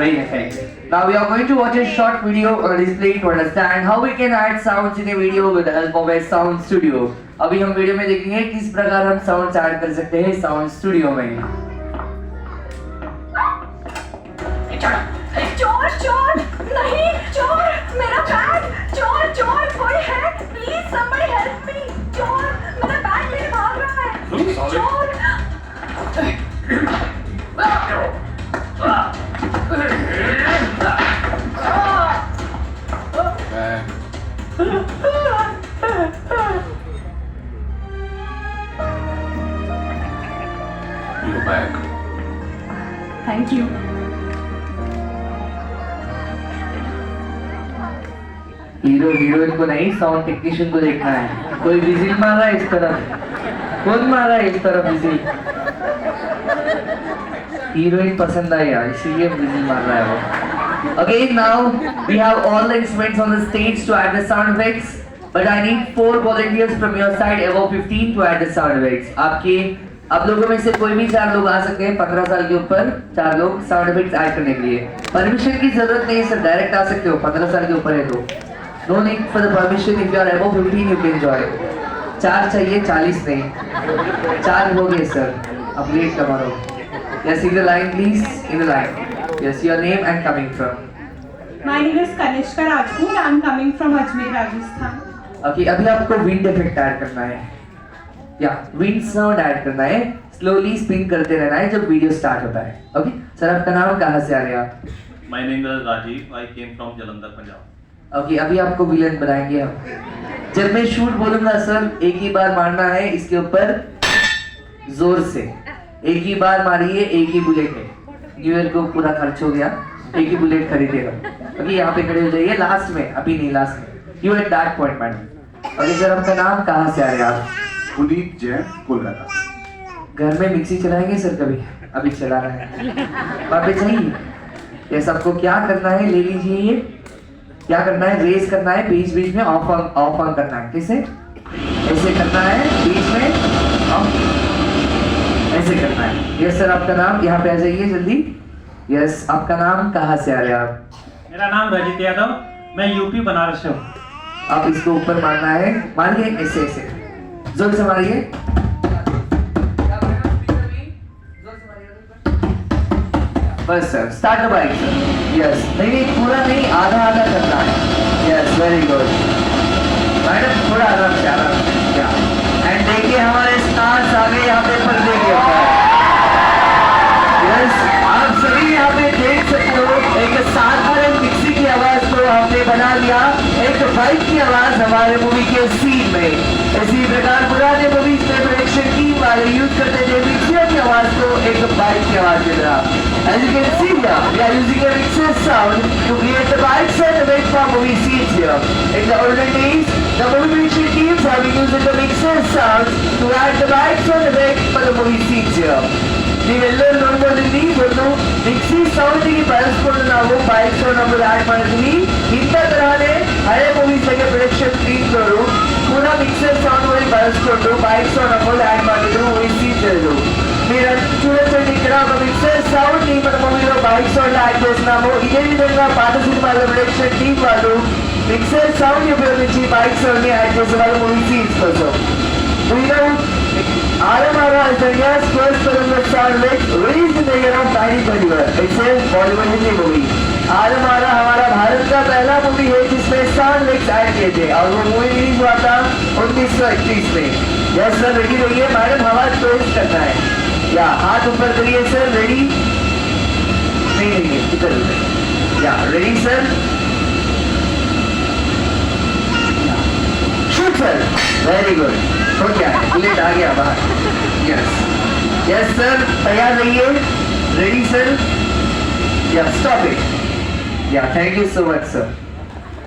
main effect. Now we are going to watch a short video on a display to understand how we can add sounds in a video with the help of a sound studio. अभी हम video में देखेंगे किस प्रकार हम sounds add कर सकते हैं साउंड स्टूडियो में। चोर चोर नहीं चोर मेरा बैग चोर चोर कोई है प्लीज somebody help me चोर मेरा बैग लेके भाग रहा है चोर You're back. Thank you hero heroine को नहीं साउंड टेक्नीशियन को देखना है। कोई विजिल मार रहा है इस तरफ, कौन मार रहा है इस तरफ विजिल? हीरोइन पसंद आई यार इसीलिए विजिल मार रहा है वो। Okay, now we have all the instruments on the stage to add the sound effects, but I need 4 volunteers from your side above 15 to add the sound effects. आप लोगों में से कोई भी 4 लोग आ सकते हैं 15 साल के ऊपर 4 लोग साउंड इफेक्ट्स ऐड करने के लिए। परमिशन की जरूरत नहीं है सर, डायरेक्ट आ सकते हो 15 साल के ऊपर है तो। No need for the permission, if you are above 15 you can join. 4 चाहिए 40 नहीं, 4 हो गए सर, अब वेट करो। Yes in the line please, in the line. Yes your name and coming from. My name is Kanishka Rajput. I'm coming from Ajmer, Rajasthan. Okay अभी आपको wind effect add करना है या विंड साउंड ऐड करना है। Slowly spin करते रहना है जब वीडियो स्टार्ट होता है। ओके सर आपका नाम कहाँ से आ रहे हैं आप? My name is Rajiv. I came from Jalandhar, Punjab. Okay अभी आपको विलन बनाएंगे हम। जब मैं शूट बोलूंगा सर एक ही बार मारना है इसके ऊपर जोर से। एक ही बार मारिए, एक ही बुलेट है। न्यू ईयर को पूरा खर्च हो गया, एक ही बुलेट खरीदेगा। ओके यहाँ पे खड़े हो जाइए लास्ट में, अभी नहीं लास्ट में। You at that point madam. Okay sir आपका नाम कहाँ से आ रहे हैं आप? पुनीत जैन, कोलकाता। घर में मिक्सी चलाएंगे सर कभी? अभी चला रहा है, वहाँ पे चाहिए। ये सबको क्या करना है ले लीजिए। ये क्या करना है, रेस करना है, बीच बीच में ऑफ ऑन करना है। कैसे? ऐसे करना है, बीच में ऑफ, ऐसे करना है। यस सर आपका नाम, यहाँ पे आ जाइए जल्दी। यस आपका नाम कहाँ से आ रहे हैं आप? मेरा नाम रजित यादव, मैं यूपी बनारस से हूँ। आप इसको ऊपर मारना है, मारिए ऐसे ऐसे, जोर से मारिए। बस sir start the bike sir. Yes नहीं पूरा नहीं, आधा आधा करना है। यस वेरी गुड मैडम, थोड़ा आराम से क्या। एंड देखिए हमारे स्टार्स आ गए यहाँ पे पर्दे के ऊपर। यस आप सभी यहाँ पे देख सकते हो एक साधारण मिक्सी की आवाज को हमने बना लिया एक बाइक की आवाज हमारे मूवी के सीन में। इसी प्रकार पुराने मूवीज में प्रोडक्शन टीम वाले यूज करते थे मिक्सियों की आवाज को एक बाइक की आवाज की तरह। As you can see here, we are using a mixer sound to create the bike sound effect for movie scenes here. In the olden days, the movie production teams have been using the mixer sounds to add the bike sound effect for the movie scenes here. ನೀವೆಲ್ಲರೂ ನೋಡ್ಬೋದಿಲ್ಲಿ ಒಂದು mixie ಸೌಂಡಿಗೆ ಬಳಸ್ಕೊಂಡು ನಾವು bike sound number add ಮಾಡಿದ್ವಿ. ಇಂಥ ತರಹನೇ ಹಳೆ movies ಗೆ production ಟೀಮ್ಗಳು ಪುನಃ mixer sound ಗಳಿಗೆ ಬಳಸ್ಕೊಂಡು బైక్ సౌండ్ ನಂಬರ್ ಆಡ್ ಮಾಡಿದ್ರು ಮೂವీ సీన్స్. మీరు చూడండి ఇక్కడ ఒక మిక్సర్ సౌండ్ ని మన మూవీలో బైక్ సౌండ్ యాడ్ చేస్తున్నాము. ఇదే విధంగా పాత సినిమాల ప్రొడక్షన్ టీమ్ వాళ్ళు మిక్సర్ సౌండ్ ఉపయోగించి బైక్ సౌండ్ ని యాడ్ చేసేవాళ్ళు మూవీ సీన్స్ కోసం. RMR is the year's first film with sound effects released in the year of 1921. It's a Bollywood Hindi movie. RMR हमारा भारत का पहला मूवी है जिसमें साउंड इफेक्ट्स ऐड किए थे और वो मूवी रिलीज हुआ था 1931 में। यस सर रेडी रहिए, मैडम हवा चोइस करना है या हाथ ऊपर करिए सर। रेडी नहीं रहिए इधर या ready sir. Shoot sir, very good. हो गया है, बुलेट आ गया बाहर। यस यस सर तैयार रहिए, रेडी सर या स्टॉप इट या thank you so much sir.